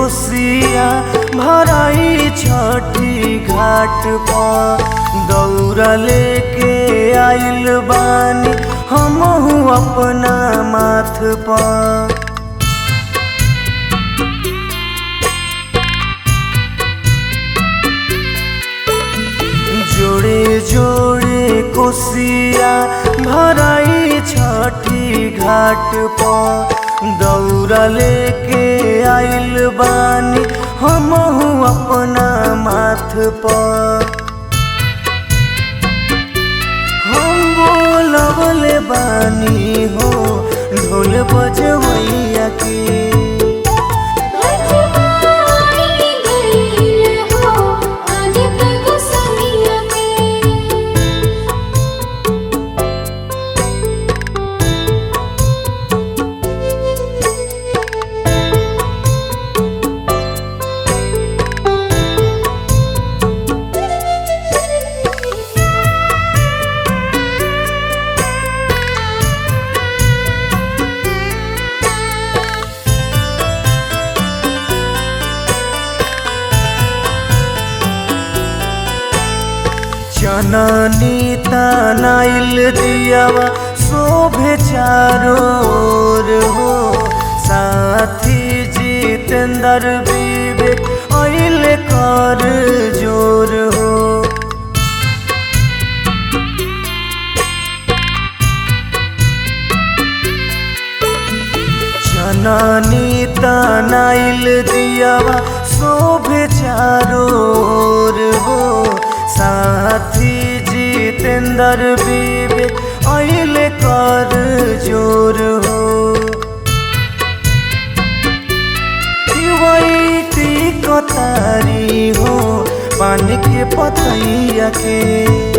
कोसिया भराई छठी घाट पर दौरा लेके आइल बानी हमहू अपना माथ पर। जोड़े जोड़े कोसिया भराई छठी घाट पर दौरा लेके आइल बानी हमहू अपना माथ पर। हम बोलवले बानी हो ढोल बजवैया के। जननी तनाइल दियावा शोभे चारों ओर हो साथी जितेंद्र विवेक आइल कर जोर हो। जननी तनाइल दियावा शोभे चारों ओर हो साथी जितेंद्र विवेक आइल कर जोर हो। वही कतारी हो पानी के पतैया के।